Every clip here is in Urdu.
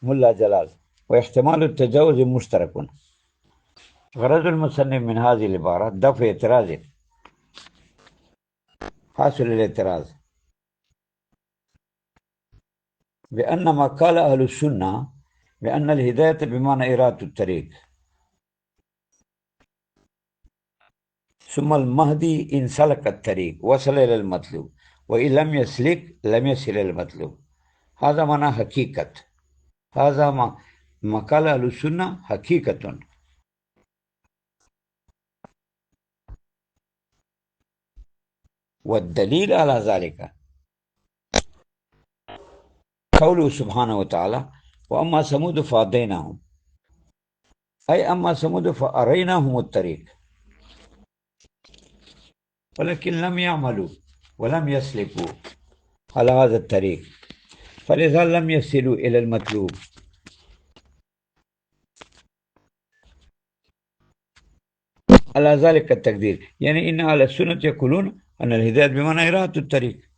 ملا جلال. واحتمال التجاوز مشترك. غرض المصنف من هذه العبارة دفع اعتراض حاصل الاعتراض بأن ما قال أهل السنة بأن الهداية بمعنى إرادة الطريق، ثم المهدي إن سلك الطريق وصل إلى المطلوب، وإن لم يسلك لم يصل إلى المطلوب. هذا معنى حقيقة. هذا ما قال أهل السنة حقيقة. والدليل على ذلك قوله سبحانه وتعالى: وأما ثمود فهديناهم، أي أما ثمود فأريناهم الطريق ولكن لم يعملوا ولم يسلكوا على هذا الطريق، فلذا لم يصلوا إلى المطلوب. على ذلك التقدير يعني إن أهل السنة يقولون أن الهداية بمعنى إرادة الطريق،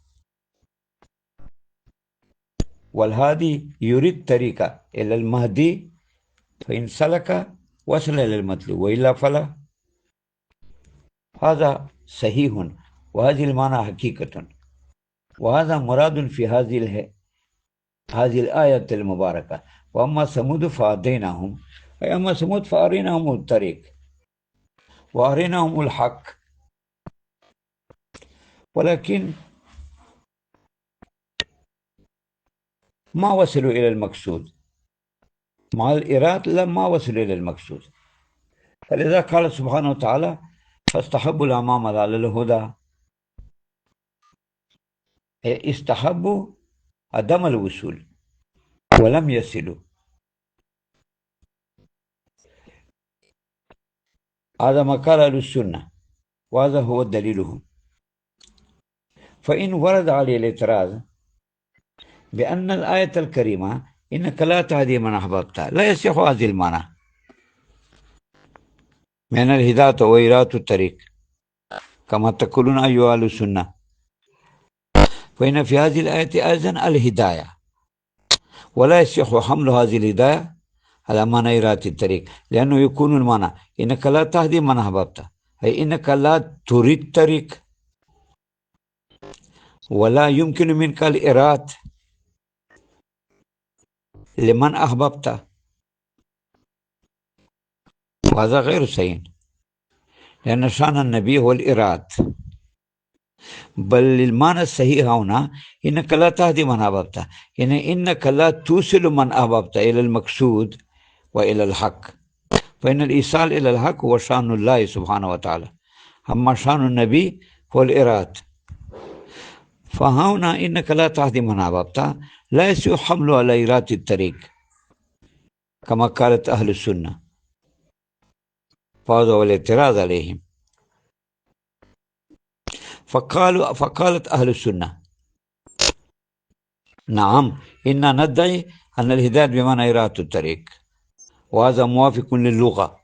والهادي يريد طريقة إلى المهدي، فإن سلك وصل إلى المطلوب وإلا فلا. هذا صحيح، وهذه المعنى حقيقة، وهذا مراد في هذه الآية المباركة: وأما ثمود فهديناهم، أي أما ثمود فأريناهم الطريق وأريناهم الحق، ولكن ما وصلوا إلى المقصود. مع الإرادة لما وصلوا إلى المقصود، فلذا قال سبحانه وتعالى: فاستحبوا الأمام على الهدى. استحبوا عدم الوصول ولم يصلوا. هذا ما قال أهل السنة، وهذا هو دليلهم. فإن ورد عليه الاعتراض بأن الآية الكريمة إنك لا تهدي من أحببت لا يصح هذه المعنى من الهداية وإرادة الطريق كما تقولون أيها أهل السنة، فإن في هذه الآية أيضا الهداية، ولا يصح حمل هذه الهداية على معنى إرادة الطريق، لأنه يكون المعنى إنك لا تهدي من أحببت، أي إنك لا تريد طريق، ولا يمكن منك الإرادة لمن أحببت، وهذا غير صحيح، لأن شأن النبي هو الإرادة. بل المعنى الصحيح هنا إنك لا تهدي من أحببت، يعني إنك لا توصل من أحببت إلى المقصود وإلى الحق، فإن الإيصال إلى الحق هو شأن الله سبحانه وتعالى، أما شأن النبي هو الإرادة. فهنا إنك لا تهدي من أحببت لا يصح حمله على إرادة الطريق كما قالت أهل السنة، فهذا هو الاعتراض عليهم. فقالت أهل السنة: نعم، إنا ندعي أن الهداية بمعنى إرادة الطريق، وهذا موافق للغة،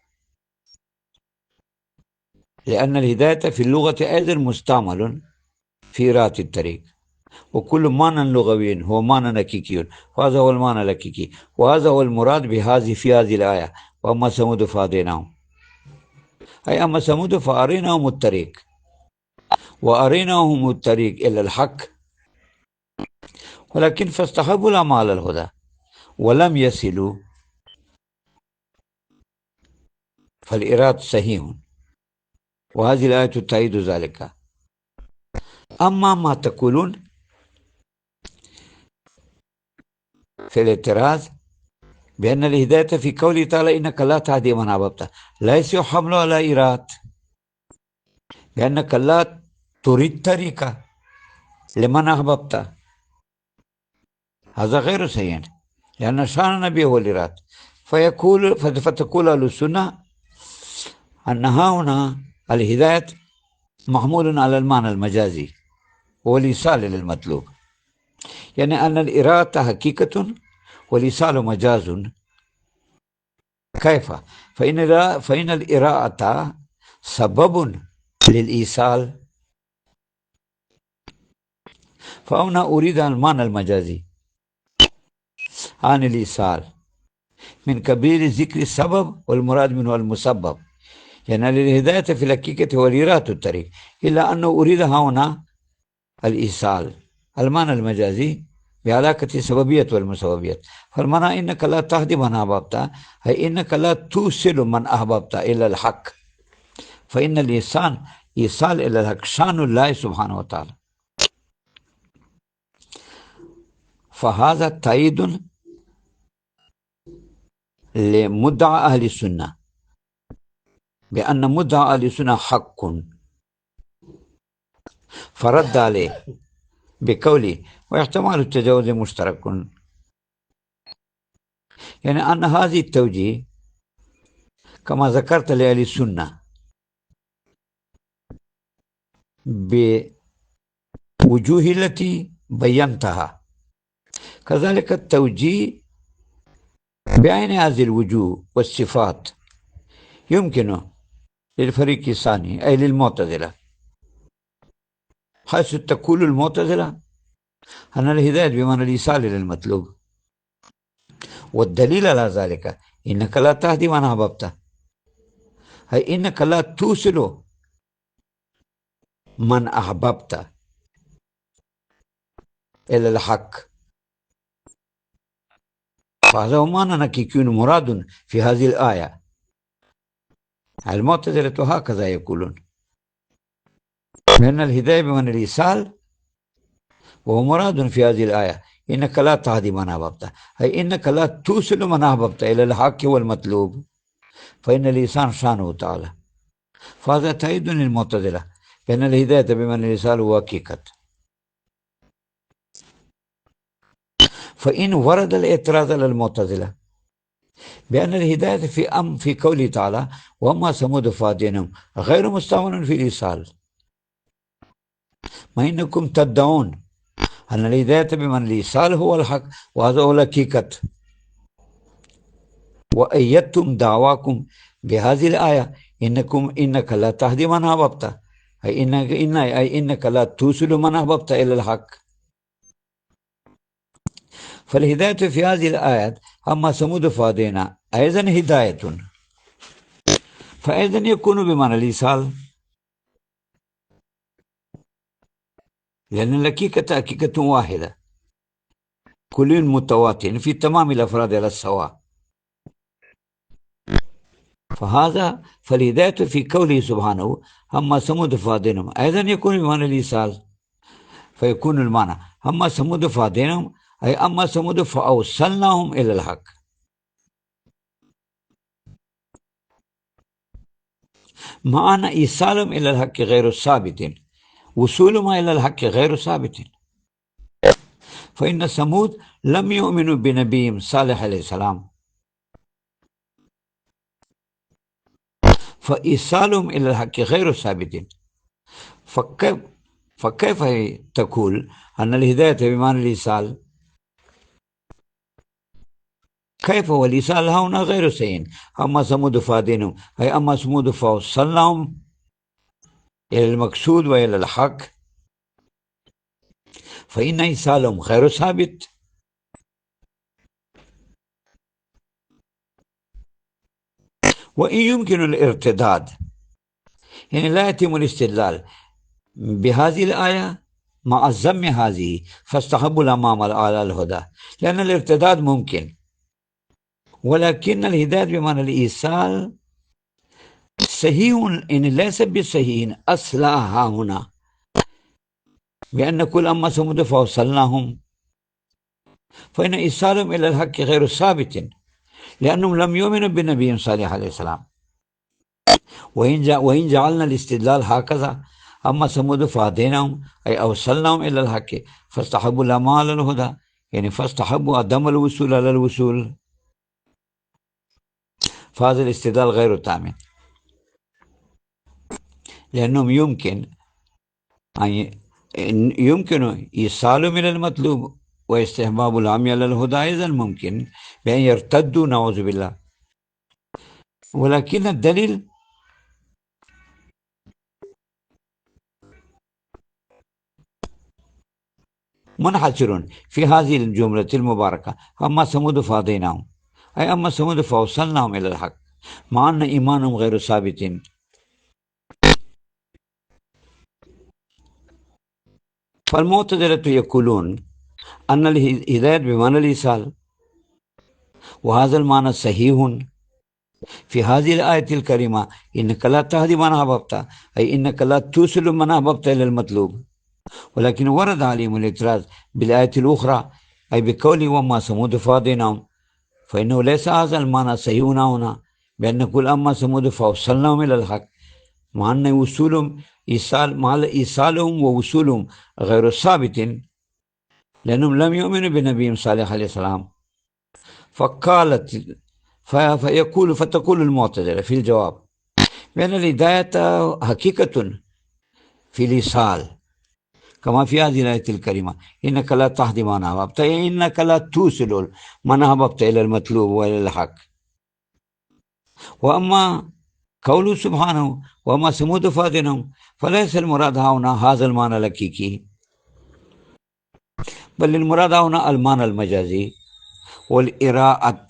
لأن الهداية في اللغة أيضا مستعمل في إرادة الطريق، وكل معنى لغوي هو معنى حقيقي، وهذا هو المعنى الحقيقي، وهذا هو المراد في هذه الآية: وأما ثمود فهديناهم، أي أما ثمود فأريناهم الطريق، وأريناهم الطريق إلى الحق، ولكن فاستحبوا الأعمى على الهدى ولم يصلوا، فالإرادة صحيح، وهذه الآية تؤيد ذلك. أما ما تقولون في الاعتراض بأن الهداية في قوله تعالى إنك لا تهدي من أحببت لا يصح حمله على إرادة، لأنك لا تريد طريقة لمن أحببت، هذا غير صحيح، لأن شأن النبي هو الإرادة. فتقول أهل السنة أن هنا الهداية محمول على المعنى المجازي والإيصال للمطلوب، يعني أن الإرادة حقيقة والإيصال مجاز. كيف؟ فإن الإرادة سبب للإيصال، فهنا أريد المعنى المجازي. عن الإيصال من قبيل ذكر السبب والمراد منه المسبب، يعني للهداية في الحقيقة هو إيراد الطريق، إلا أنه أريد هنا الإيصال المعنى المجازي بعلاقة السببية والمسببية. فالمعنى إنك لا تهدي من أحببت، أي إنك لا توصل من أحببت إلى الحق، فإن الإنسان إيصال إلى الحق شان الله سبحانه وتعالى. فهذا تأييد لمدعى أهل السنة بأن مدعى أهل السنة حق، فرد عليه بقوله واحتمال التجاوز مشترك، يعني أن هذه التوجيه كما ذكرت لأهل السنة بوجوه التي بينتها، كذلك التوجيه بعين هذه الوجوه والصفات يمكن للفريق الثاني أي للمعتزلة، حيث تقول المعتزلة أن الهداية بمعنى الإيصال إلى المطلوب، والدليل على ذلك إنك لا تهدي من أحببت، أي إنك لا توصل من أحببت إلى الحق. فهذا هو معنى أنك يكون مراد في هذه الآية. المعتزلة هكذا يقولون لأن الهداية بمعنى الإيصال، وهو مراد في هذه الآية إنك لا تهدي من أحببت، أي إنك لا توصل من أحببت إلى الحق والمطلوب، فإن الإنسان شانه تعالى. فهذا تأييد للمعتزلة بأن الهداية بمعنى الإيصال هو حقيقة. فإن ورد الاعتراض على المعتزلة بأن الهداية في قوله تعالى وأما ثمود فهديناهم غير مستعمل في الإيصال، ما إنكم تدعون أن الهداية بمعنى الإيصال هو الحق وهذا هو الحقيقة، وأيدتم دعواكم بهذه الآية إنك لا تهدي من أحببت، أي إنك لا توصل من أحببت إلى الحق. فالهداية في هذه الآيات أما ثمود فهدينا أيضا هداية، فأيضا يكون بمعنى الإيصال، لأن الحقيقة حقيقة واحدة كل متواتر في تمام الأفراد على السواء. فالهداية في قوله سبحانه أما ثمود فهديناهم أيضا يكون بمعنى الإيصال، فيكون المعنى أما ثمود فهديناهم أي أما ثمود فأوصلناهم إلى الحق. معنى إيصالهم إلى الحق غير ثابت، وصولهم إلى الحق غير ثابت، فإن ثمود لم يؤمنوا بنبيهم صالح عليه السلام، فإيصالهم إلى الحق غير ثابت. فكيف تقول أن الهداية بمعنى الإيصال؟ كيف والإيصال هنا غير سين؟ أما ثمود فهديناهم أي أما ثمود فوصلناهم إلى المقصود وإلى الحق، فإن إيصالهم غير ثابت. وإن يمكن الارتداد، يعني لا يتم الاستدلال بهذه الآية مع الذم هذه فاستحبوا الأمام على الهدى، لأن الارتداد ممكن، ولكن الهداية بمعنى الإيصال صحيح إن ليس بصحيح أصلها هنا، بأن كل أما ثمود فوصلناهم، فإن إيصالهم إلى الحق غير ثابت لأنهم لم يؤمنوا بالنبي صالح عليه السلام. وإن جعلنا الاستدلال هكذا أما ثمود فهديناهم أي أوصلناهم إلى الحق فاستحبوا الأعمى على الهدى، يعني فاستحبوا عدم الوصول على الوصول، فهذا الاستدلال غير تام، لأنهم يمكن إيصالهم إلى المطلوب واستحباب العمي على الهدى أيضا ممكن بأن يرتدوا نعوذ بالله. ولكن الدليل منحصر في هذه الجملة المباركة. أما ثمود فهديناهم، أي أما ثمود فوصلناهم إلى الحق مع أن إيمانهم غير ثابت. فالمعتزلة يقولون أن الهداية بمعنى الإيصال، وهذا المعنى صحيح في هذه الآية الكريمة: إنك لا تهدي من أحببت، أي إنك لا توصل من أحببت إلى المطلوب. ولكن ورد عليهم الاعتراض بالآية الأخرى، أي بقوله وما ثمود فهديناهم، فإنه ليس هذا المعنى صحيح هنا بأن نقول أما ثمود فوصلناهم إلى الحق، مع أن وصولهم مع إيصالهم ووصولهم غير ثابت، لأنهم لم يؤمنوا بنبيهم صالح عليه السلام. فتقول المعتزلة في الجواب بأن الهداية حقيقة في الإيصال، كما في هذه الآية الكريمة: إنك لا تهدي من أحببت، إنك لا توصل من أحببت إلى المطلوب وإلى الحق. وأما قوله سبحانه وما ثمود فهديناهم، فليس المراد هنا هذا المعنى الحقيقي، بل المراد هنا المعنى المجازي والإراءة.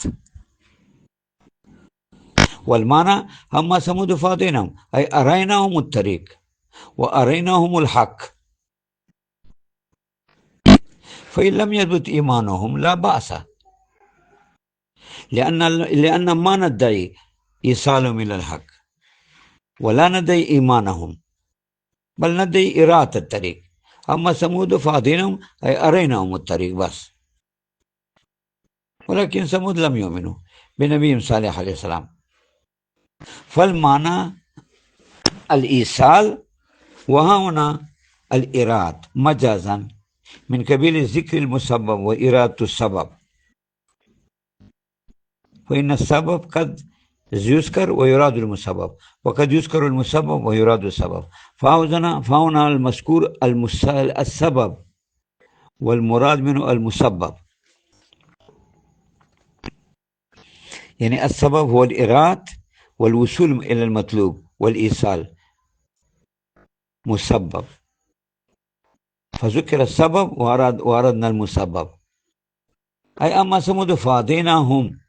والمعنى أما ثمود فهديناهم أي أريناهم الطريق وأريناهم الحق، فإن لم يثبت إيمانهم لا بأس، لأن ما ندعي إيصالهم إلى الحق ولا ندعي إيمانهم، بل ندعي إراءة الطريق. أما ثمود فهديناهم أي أريناهم الطريق بس. ولكن ثمود لم يؤمنوا بنبيهم صالح عليه السلام، فالمعنى الإيصال، وهنا الإراد مجازا من قبيل ذكر المسبب وإرادة السبب، فإن السبب قد يذكر ويراد المسبب، وقد يذكر المسبب ويراد السبب. فهنا المذكور السبب والمراد منه المسبب، يعني السبب هو الإراد والوصول إلى المطلوب والإيصال مسبب، فذكر السبب وأردنا المسبب. أي أما ثمود فهديناهم،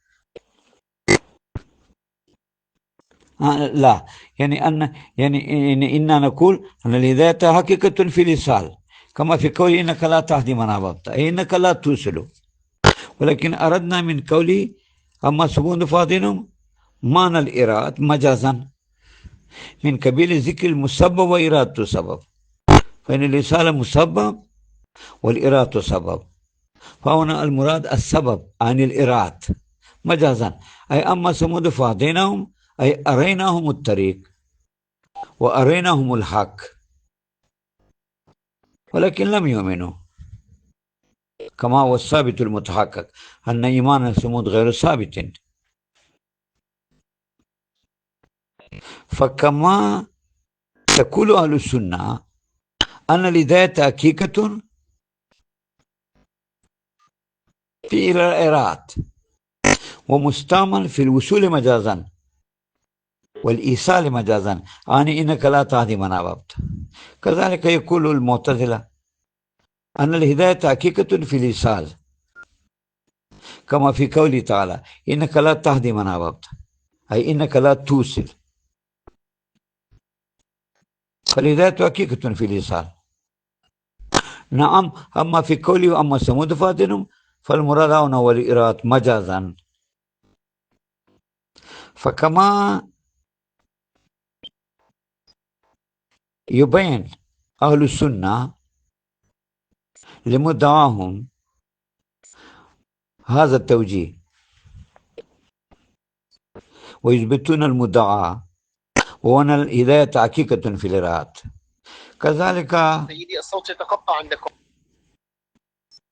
لا، يعني إننا نقول أن الهداية حقيقة في الإيصال، كما في قوله إنك لا تهدي من أحببت، أي إنك لا توصل. ولكن أردنا من قوله أما ثمود فهديناهم معنى الإراد مجازا من قبيل ذكر المسبب وإرادة السبب، فإن الإيصال مسبب والإرادة سبب، فهنا المراد السبب عن الإراد مجازا. أي أما ثمود فهديناهم أي أريناهم الطريق وأريناهم الحق، ولكن لم يؤمنوا، كما هو الثابت المتحقق أن إيمان ثمود غير ثابت. فكما تقول أهل السنة أن الهداية حقيقة في الإراد ومستعمل في الوصول مجازا والإيصال مجازا، يعني إنك لا تهدي من أحببت. كذلك يقول المعتزلة أن الهداية حقيقة في الإيصال، كما في قوله تعالى إنك لا تهدي من أحببت، أي إنك لا توصل. فالهداية حقيقة في الإيصال. نعم، أما في قوله أما ثمود فهديناهم فالمراد هنا هو الإراد مجازا. فكما يبين أهل السنة لمدعاهم هذا التوجيه ويثبتون المدعى وأن الهداية حقيقة في الإراد، كذلك سيدي الصوت يتقطع عندكم.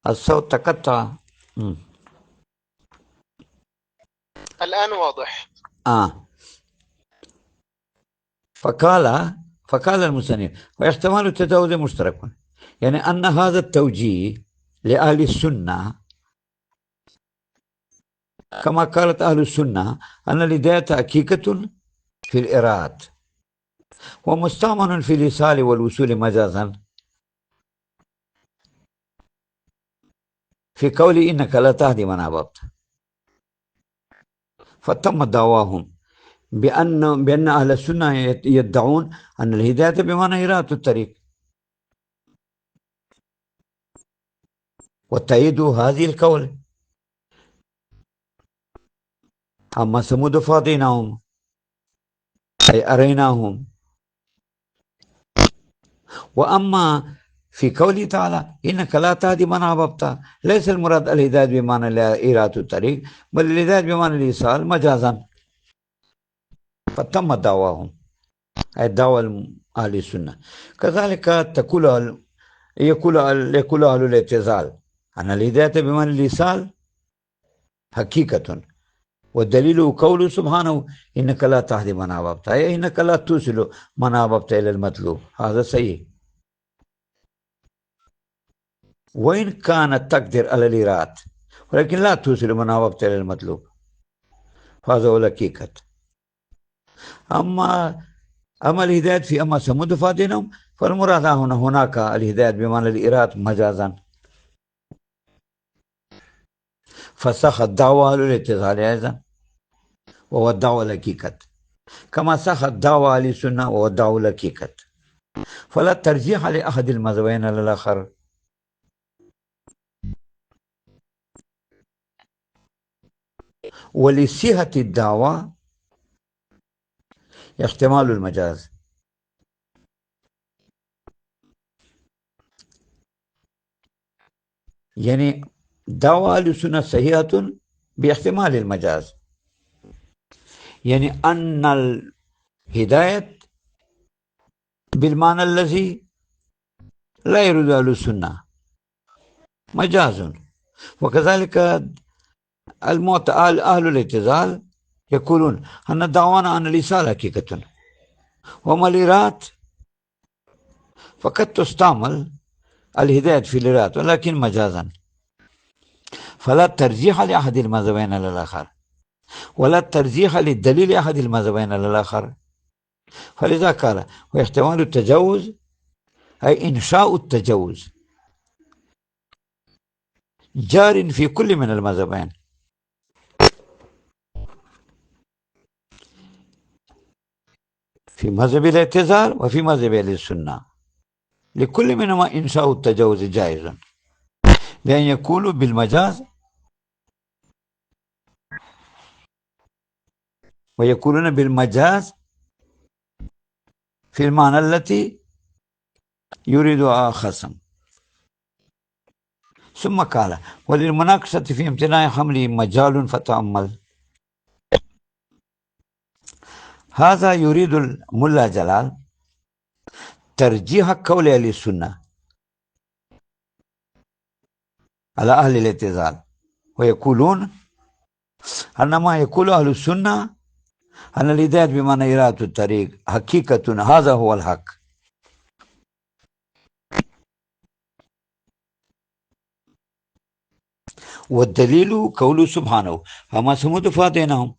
الصوت تقطع. الآن واضح. فقال المصنف واحتمال التجاوز مشترك، يعني أن هذا التوجيه لأهل السنة كما قالت أهل السنة أن الهداية حقيقة في الإراد ومستعمل في الإيصال والوصول مجازا، في قولي إنك لا تهدي من أحببت. فتم دعواهم بأن أهل السنة يدعون أن الهداية بمعنى إراءة الطريق، وتأييد هذه القول. أما ثمود فاضيناهم أي أريناهم. وأما في قوله تعالى إنك لا تهدي من أحببت، ليس المراد الهداية بمعنى إراءة الطريق، بل الهداية بمعنى الإيصال مجازا. فتم دعواهم أي دعوة أهل السنة. كذلك يقول أهل الاعتزال أن الهداية بمعنى الإيصال حقيقة، والدليل قوله سبحانه إنك لا تهدي من أحببت، أي إنك لا توصل من أحببت إلى المطلوب. هذا صحيح، وإن كانت تقدر على الإرادة، ولكن لا توصل من أحببت إلى المطلوب. هذا هو الحقيقة. أما الهداية في أما ثمود فهديناهم، فالمراد هناك الهداية بمعنى الإرادة مجازا. فصح الدعوة للاتصال أيضا، وهو الدعوة الحقيقة، كما صح الدعوة للسنة وهو الدعوة الحقيقة. فلا ترجيح لأحد المذهبين على الآخر. ولصحة الدعوة احتمال المجاز، يعني دعوة أهل السنة صحيحة باحتمال المجاز، يعني أن الهداية بالمعنى الذي لا يريد أهل السنة مجاز. وكذلك أهل الاعتزال يقولون أن دعوانا أن الإيصال حقيقة، وما الإراد فقد تستعمل الهداية في الإراد ولكن مجازا. فلا ترجيح لأحد المذهبين على الآخر، ولا ترجيح للدليل أحد المذهبين على الآخر. فلذا قال واحتمال التجاوز أي إنشاء التجاوز جار في كل من المذهبين، في مذهب الاعتزال وفي مذهب أهل السنة. لكل منهما إنشاء التجاوز جائز، بأن يكون بالمجاز ويكونون بالمجاز في المعنى التي يريدها خصم. ثم قال وللمناقشة في امتناع حمله مجال فتأمل. هذا يريد الملا جلال ترجيح قول أهل السنة على أهل الاعتزال، ويقولون أن ما يقول أهل السنة أن الهداية بمعنى إرادة الطريق حقيقة، هذا هو الحق. والدليل قوله سبحانه أما ثمود فهديناهم،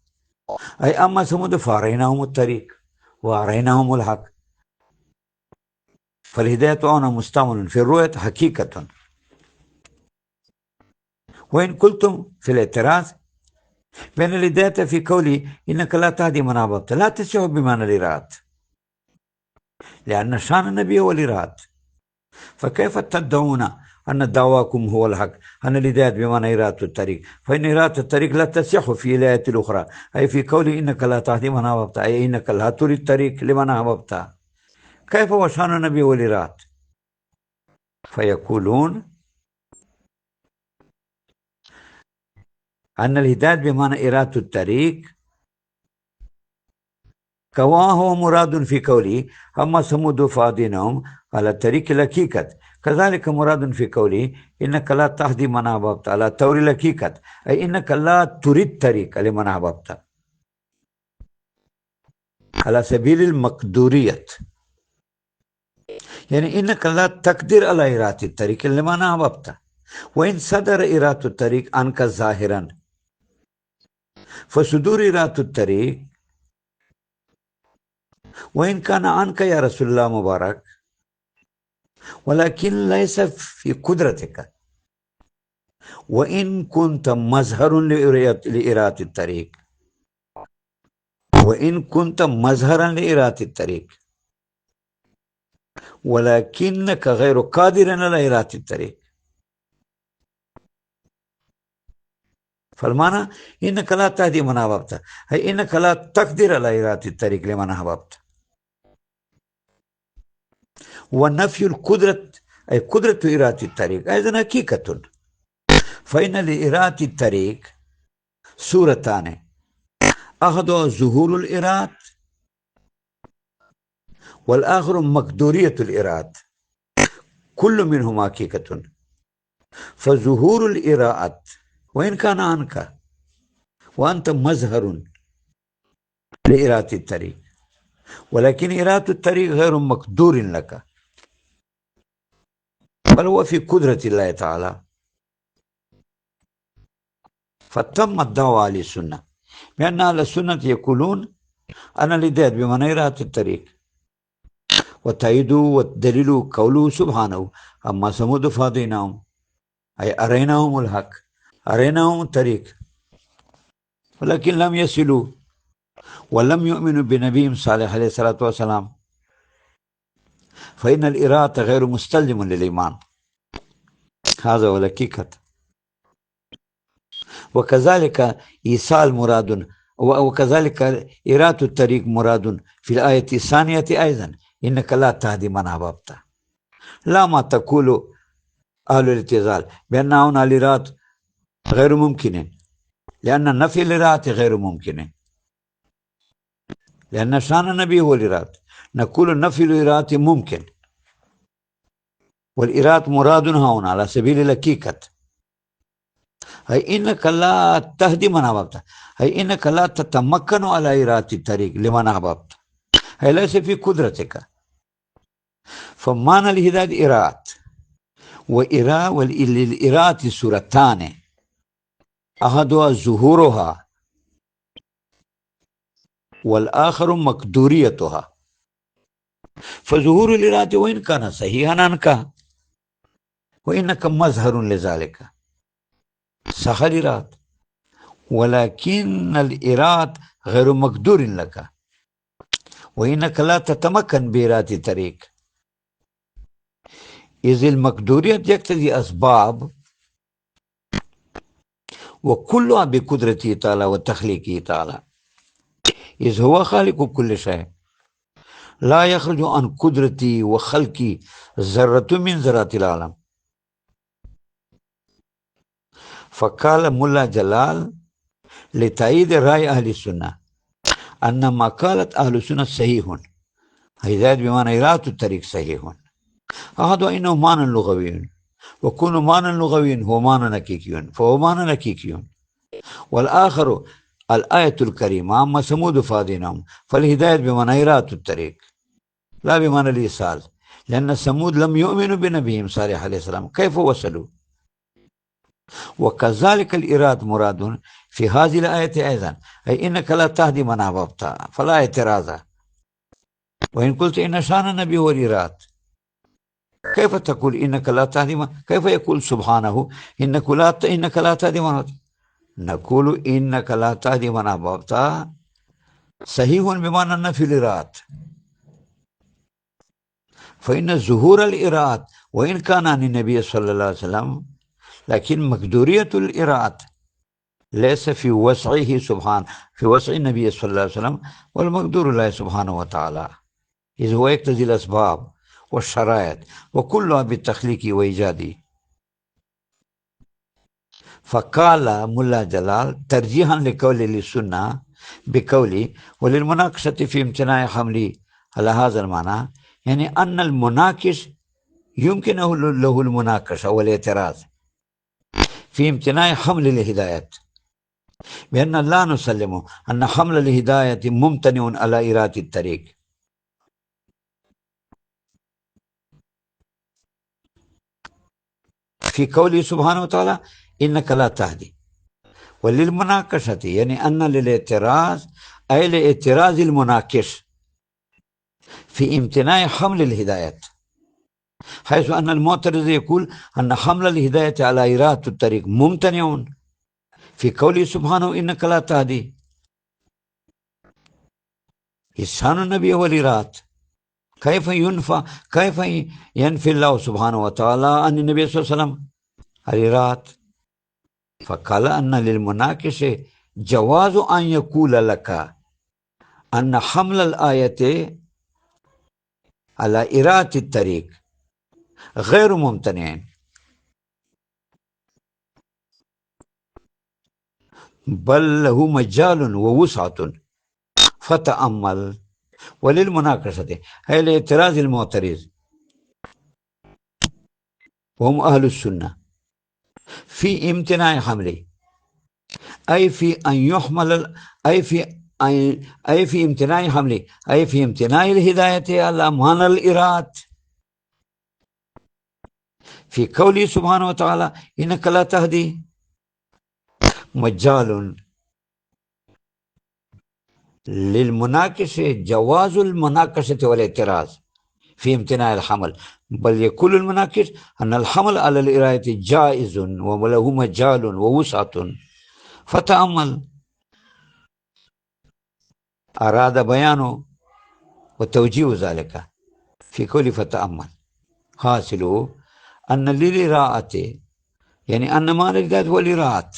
أي أما ثمود فأريناهم الطريق وأريناهم الحق. فالهداية هنا مستعمل في الرؤية حقيقة. وإن قلتم في الاعتراض بأن الهداية في قولي إنك لا تهدي من أحببت لا تصح بمعنى الإرادة، لأن شأن النبي هو الإرادة، فكيف تدعون أن دعواكم هو الحق أن الهداية بمعنى إرادة الطريق، فإن إرادة الطريق لا تصح في الآية الأخرى، أي في قوله إنك لا تهدي من أحببت، أي إنك لا تريد الطريق لمن أحببت. كيف هو شأن النبي هو الإرادة؟ فيقولون أن الهداية بمعنى إرادة الطريق كما هو مراد في قوله أما ثمود فهديناهم على الطريق الحقيقة، كذلك مراد في قوله إنك لا تهدي من أحببت على طور الحقيقة، أي إنك لا تريد طريق لمن أحببت على سبيل المقدورية، يعني إنك لا تقدر على إرادة الطريق لمن أحببت. وإن صدر إرادة الطريق عنك ظاهرا، فصدور إرادة الطريق وإن كان عنك يا رسول الله مبارك ولكن ليس في قدرتك، وإن كنت مظهر لإرادة الطريق، وإن كنت مظهرا لإرادة الطريق ولكنك غير قادر على إرادة الطريق. فالمعنى إنك لا تهدي من أحببت، أي إنك لا تقدر على إرادة الطريق لمن أحببت. ونفي القدرة أي قدرة إرادة الطريق أيضا حقيقة. فإن لإرادة الطريق صورتان، أحدها ظهور الإرادة والآخر مقدورية الإرادة، كل منهما حقيقة. فظهور الإرادة وإن كان عنك وأنت مظهر لإرادة الطريق، ولكن إرادة الطريق غير مقدور لك، بل هو في قدرة الله تعالى. فتم الدعوة على السنة، لأن أهل السنة يقولون أنا لديت بمعنى إرادة الطريق، وتأييدوا والدليل قوله سبحانه أما ثمود فهديناهم أي أريناهم الحق، أريناهم الطريق، ولكن لم يصلوا ولم يؤمنوا بنبيهم صالح عليه الصلاة والسلام، فإن الإرادة غير مستلزم للإيمان. هذا هو الحقيقة. وكذلك إيصال مراد، وكذلك إرادة الطريق مراد في الآية الثانية أيضا، إنك لا تهدي من أحببت. لا ما تقول أهل الاعتزال بأن هنا الإرادة غير ممكن، لأن نفي الإرادة غير ممكن، لأن شأن النبي هو الإرادة. نقول نفي الإرادة ممكن، والإرادة مراد هنا على سبيل الحقيقة. أي إنك لا تهدي من أحببت، أي إنك لا تتمكن على إرادة الطريق لمن أحببت، هي ليس في قدرتك. فمعنى الهداية إرادة، وللإرادة صورتان، أحدها ظهورها والآخر مقدوريتها. فظهور الإرادة وإن كان صحيحا عنك وإنك مظهر لذلك صح الإرادة، ولكن الإرادة غير مقدور لك، وإنك لا تتمكن بإرادة الطريق، إذ المقدورية يقتضي أسباب وكلها بقدرته تعالى وتخليقه تعالى، إذ هو خالق كل شيء، لا يخرج عن قدرتي وخلقي ذرة من ذرات العالم. فقال ملا جلال لتأييد رأي أهل السنة أن ما قالت أهل السنة صحيح، هداية بمعنى إرادة الطريق صحيح. أحد إنه معنى لغوي، وكل معنى لغوي هو معنى حقيقي، فهو معنى حقيقي. والآخر الآية الكريمة أما ثمود فهديناهم، فالهداية بمعنى إرادة الطريق لا بمعنى الإيصال، لأن ثمود لم يؤمنوا بنبيهم صالح عليه السلام، كيف وصلوا؟ وكذلك الإرادة مراد في هذه الآية أيضا، أي إنك لا تهدي من أحببت، فلا اعتراض. وإن قلت إن شأن النبي هو الإرادة، كيف تقول إنك لا تهدي من؟ كيف يقول سبحانه إنك لا تهدي من أحببت؟ نقول إنك لا تهدي من أحببت صحيح بمعنى النفي الإرادة، فإن ظهور الإرادة وإن كان عن النبي صلى الله عليه وسلم، لكن مقدورية الإرادة ليس في وسعه سبحانه، في وسع النبي صلى الله عليه وسلم، والمقدور الله سبحانه وتعالى، إذ هو يقتضي الأسباب والشرائط وكلها بالتخليق وإيجاده. فقال ملا جلال ترجيحا لقول للسنة بقولي وللمناقشة في امتناع حملي على هذا المعنى، يعني أن المناقش يمكن له المناقشة والاعتراض في امتناع حمل الهداية، بأن لا نسلم أن حمل الهداية ممتنع على إرادة الطريق. في قوله سبحانه وتعالى إنك لا تهدي، وللمناقشة يعني أن للاعتراض أي لاعتراض المناقش في امتناع حمل الهداية، حيث أن المعترض يقول أن حمل الهداية على إرادة الطريق ممتنع في قوله سبحانه إنك لا تهدي. إحسان النبي هو الإرادة. كيف ينفي الله سبحانه وتعالى عن النبي صلى الله عليه وسلم الإرادة؟ فقال أن للمناقش جواز أن يقول لك أن حمل الآية على إرادة الطريق غير ممتنع، بل له مجال ووسعة فتأمل. وللمناقشة هي الاعتراض المعترض وهم أهل السنة في امتناع حمله، أي في أن يحمل أي في امتناع حمله، أي في امتناع الهداية على معنى الإرادة في قوله سبحانه وتعالى إنك لا تهدي. مجال للمناقشة جواز المناقشة والاعتراض في امتناع الحمل، بل يقول المناقش أن الحمل على الإرادة جائز وله مجال ووسعة فتأمل. أراد بيانه وتوجيه ذلك في كل فتأمل. حاصله أن للإراءة يعني أن معنى الهداية هو الإراءة،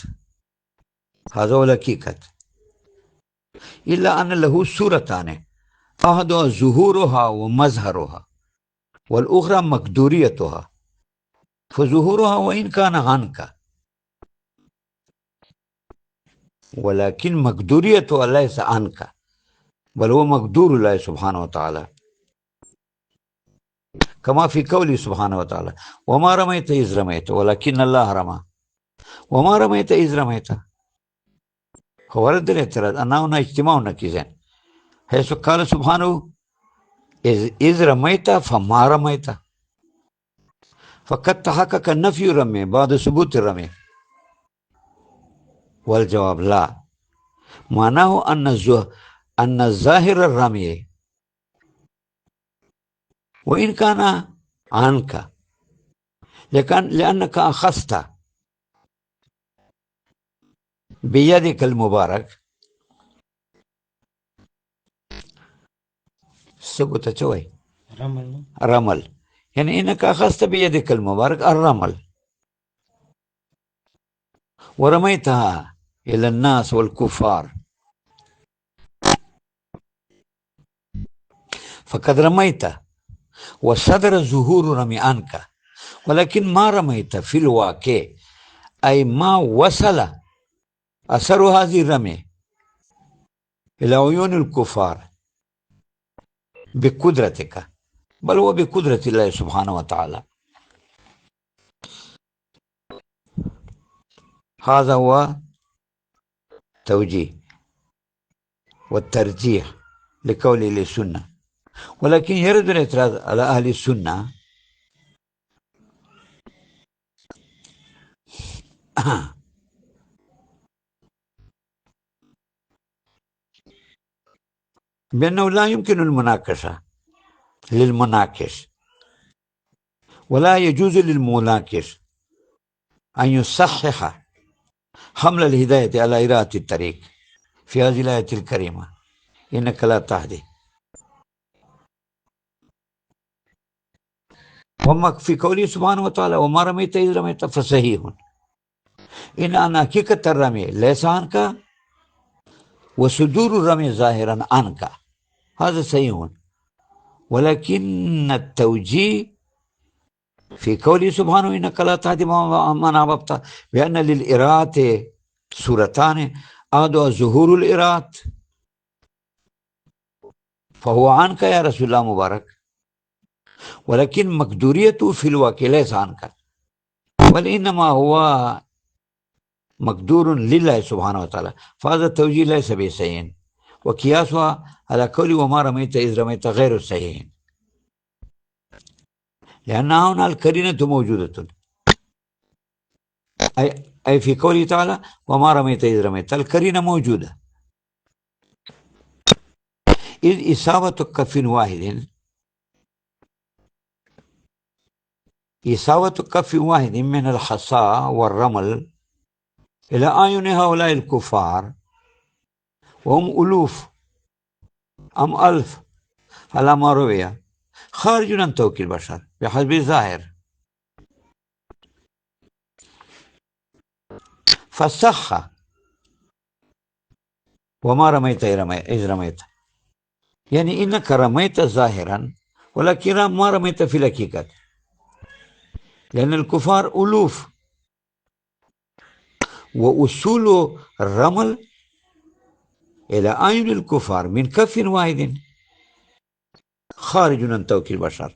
هذا هو الحقيقة، إلا أن له صورتان، أحدها ظهورها ومظهرها والأخرى مقدوريتها. فظهورها وإن كان عنك، ولكن مقدوريتها ليس عنك، بل هو مقدور الله سبحانه وتعالى، كما في قوله سبحانه وتعالى وما رميت إذ رميت ولكن الله رمى وما رميت إذ رميت. هو رد الاعتراض أن هنا اجتماع نكيزين، حيث قال سبحانه إذ رميت فما رميت، فقد تحقق النفي الرمي بعد ثبوت الرمي. والجواب لا، معناه أن الظاهر الرمي وإن كان عنك لأنك أخذت بيدك المبارك سقط شوي رمل، يعني إنك أخذت بيدك المبارك الرمل ورميتها إلى الناس والكفار، فقد رميت وصدر ظهور رمي عنك، ولكن ما رميت في الواقع، أي ما وصل أثر هذه الرمي إلى عيون الكفار بقدرتك، بل هو بقدرة الله سبحانه وتعالى. هذا هو توجيه والترجيح لقول السنة. ولكن يرد الاعتراض على أهل السنة بأنه لا يمكن المناقشة للمناقش ولا يجوز للمناقش أن يصحح حمل الهداية على إرادة الطريق في هذه الآية الكريمة إنك لا تهدي. وما في قوله سبحانه وتعالى وما رميت إذ رميت فصحيح إن حقيقة الرمي ليس عنك وصدور الرمي ظاهرا عنك، هذا صحيح. ولكن التوجيه في قوله سبحانه إنك لا تهدي من أحببت بأن للإرادة صورتان، أحدها ظهور الإرادة فهو عنك يا رسول الله مبارك، ولكن مقدوريته في الواقع ليس عنك، بل إنما هو مقدور لله سبحانه وتعالى. فهذا التوجيه ليس بصحيح، وقياسها على قول وما رميت إذ رميت غير صحيح، لأن هنا القرينة موجودة، أي في قوله تعالى وما رميت إذ رميت القرينة موجودة، إذ إصابة كف واحد إساوة كف واحد من الحصى والرمل إلى أعين هؤلاء الكفار وهم ألوف أم ألف على ما روي خارج عن توكيل البشر بحسب الظاهر، فالصح وما رميت إذ رميت، يعني إنك رميت ظاهرا ولكن ما رميت في الحقيقة، لأن الكفار ألوف وأصول الرمل إلى أعين الكفار من كف واحد خارج عن توكيل البشر.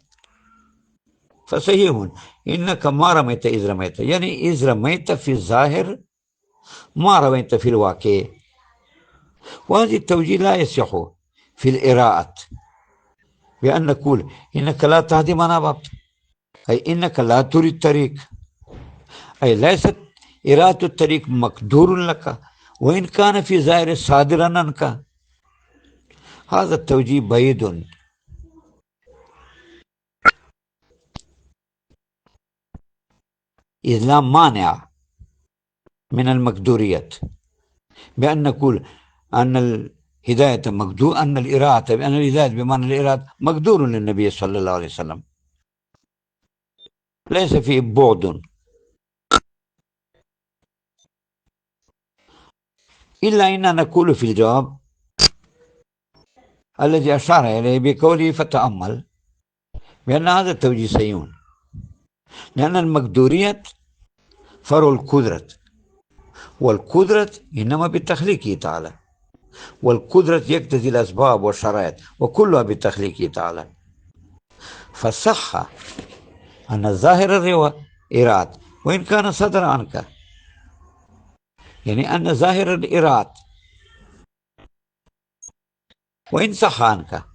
فصحيح إنك ما رميت إذ رميت، يعني إذ رميت في الظاهر ما رميت في الواقع. وهذه التوجيه لا يصح في الإراءة بأن نقول إنك لا تهدي من أحببت، أي إنك لا تريد الطريق، أي ليست إرادة الطريق مقدور لك وإن كان في ظاهر صادرا عنك. هذا التوجيه بعيد. إذ لا مانع من المقدورية بأن نقول أن الهداية مقدور، أن الإرادة بأن الهداية بمعنى الإرادة مقدور للنبي صلى الله عليه وسلم، ليس فيه بعد. إلا أننا نقول في الجواب الذي أشار إليه بقوله فتأمل بأن هذا التوجيه سيئون، لأن المقدورية فرع القدرة، والقدرة إنما بتخليقه تعالى، والقدرة يقتضي الأسباب والشرائط وكلها بتخليقه تعالى. فصح أن الظاهر الإراد وإن كان صدر عنك، يعني أن ظاهر الإراد وإن صح عنك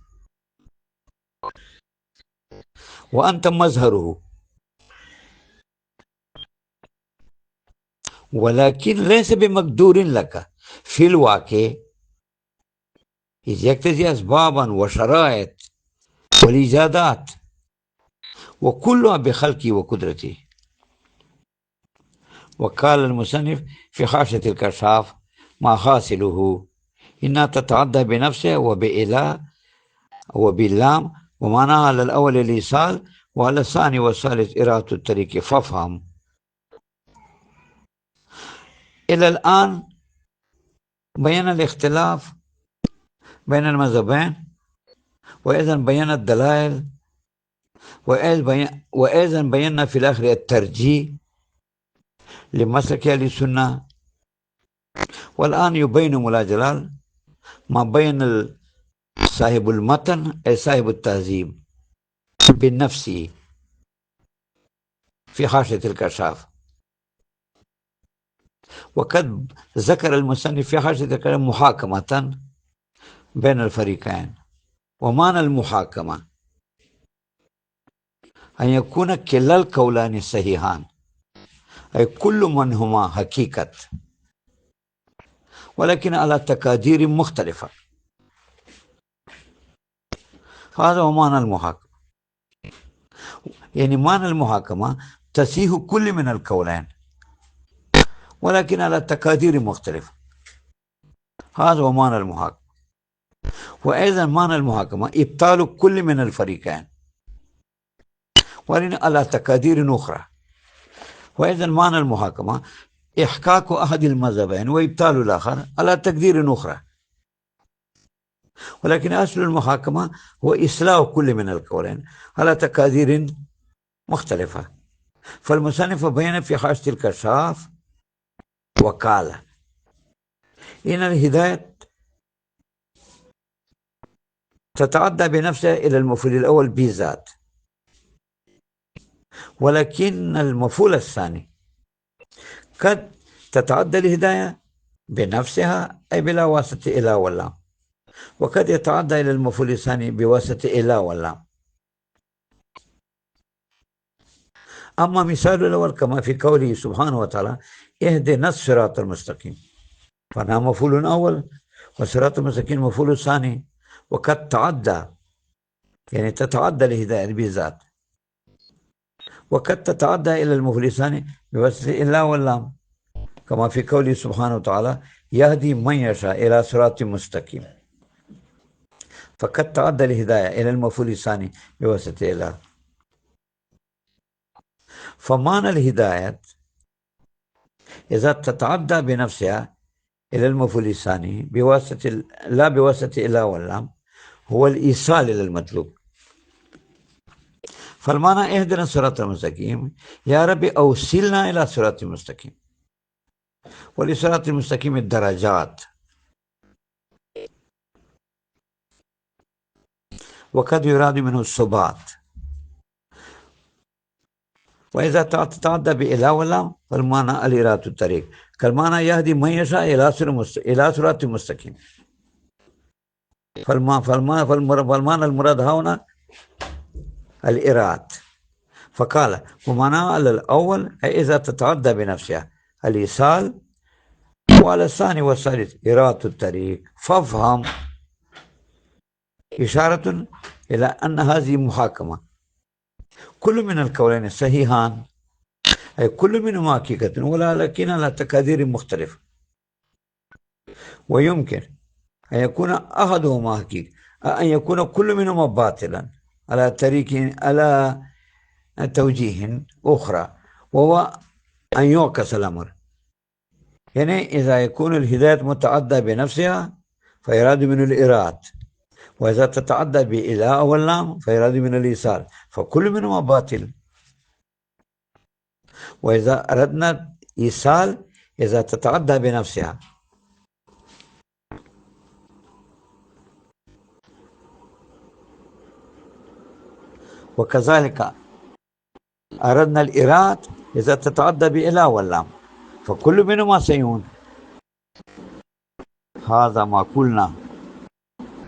وأنت مظهره، ولكن ليس بمقدور لك في الواقع، إذ يقتضي أسبابا وشرائط والإيجادات وكلها بخلقه وقدرته. وقال المصنف في حاشية الكشاف ما حاصله إنها تتعدى بنفسها وبإله وباللام، ومعناها على الأول الإيصال وعلى الثاني والثالث إرادة الطريق. فافهم. إلى الآن بين الاختلاف بين المذهبين، وإذا بينا الدلائل، وإذا بينا في الآخر الترجيح لمسلك أهل السنة. والآن يبين مولا جلال ما بين صاحب المتن أي صاحب التهذيب بالنفس في حاشية الكشاف. وقد ذكر المصنف في حاشية الكشاف محاكمة بين الفريقين. ومعنى المحاكمة أن يكون كلا القولان صحيحان، أي كل منهما حقيقة ولكن على تقادير مختلفة. هذا هو معنى المحاكمة. يعني معنى المحاكمة تصحيح كل من القولين ولكن على تقادير مختلفة. هذا هو معنى المحاكمة. وأيضا معنى المحاكمة إبطال كل من الفريقين ولكن على تقادير أخرى. وأيضا معنى المحاكمة إحقاق أحد المذهبين وإبطال الآخر على تقدير أخرى، ولكن أصل المحاكمة هو إصلاح كل من القولين على تقادير مختلفة. فالمصنف بين في حاشية الكشاف وقال إن الهداية تتعدى بنفسها إلى المفعول الأول بذات، ولكن المفعول الثاني قد تتعدى الهداية بنفسها أي بلا واسطة إله واللام، وقد يتعدى إلى المفعول الثاني بواسطة إله واللام. أما مثال الأول كما في قوله سبحانه وتعالى اهدنا الصراط المستقيم، فأنا مفعول أول والصراط المستقيم مفعول ثاني، وقد تعدى يعني تتعدى الهداية بذات، وقد تتعدى إلى المفلسان بواسطة إلا واللام كما في قوله سبحانه وتعالى يهدي من يشاء إلى صراط مستقيم، فقد تعدى الهداية إلى المفلسان بواسطة إلا. فمعنى الهداية إذا تتعدى بنفسها إلى المفلسان بواسطة لا بواسطة إلا واللام هو الإيصال إلى المطلوب. فالمعنى اهدنا الصراط المستقيم، يا ربي أوصلنا إلى صراط المستقيم. ولصراط المستقيم الدرجات، وقد يراد منه الثبات. وإذا تتعدى بإلى واللام فالمعنى الإرادة الطريق، كالمعنى يهدي من يشاء إلى صراط المستقيم. فالمعنى المراد هنا الإرادة. فقال ومعنى الأول إذا تتعدى بنفسها الإيصال، وعلى الثاني والثالث إرادة الطريق. فافهم إشارة إلى أن هذه محاكمة، كل من القولين صحيحان، أي كل منهما حقيقة ولكن على تقادير مختلفة، ويمكن أن يكون أحدهما حقيقة، أن يكون كل منهما باطلا على توجيه أخرى، وهو أن يعكس الأمر. يعني إذا يكون الهداية متعدى بنفسها فيراد من الإراد، وإذا تتعدى بإلى أو اللام فيراد من الإيصال، فكل منهما باطل. وإذا أردنا إيصال إذا تتعدى بنفسها، وكذلك أردنا الإراد إذا تتعدى بإلى واللام، فكل منهما سيون. هذا ما قلنا،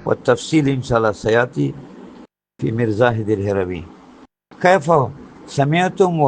والتفصيل إن شاء الله سيأتي في مرزاهد الهروي. كيف سمعتم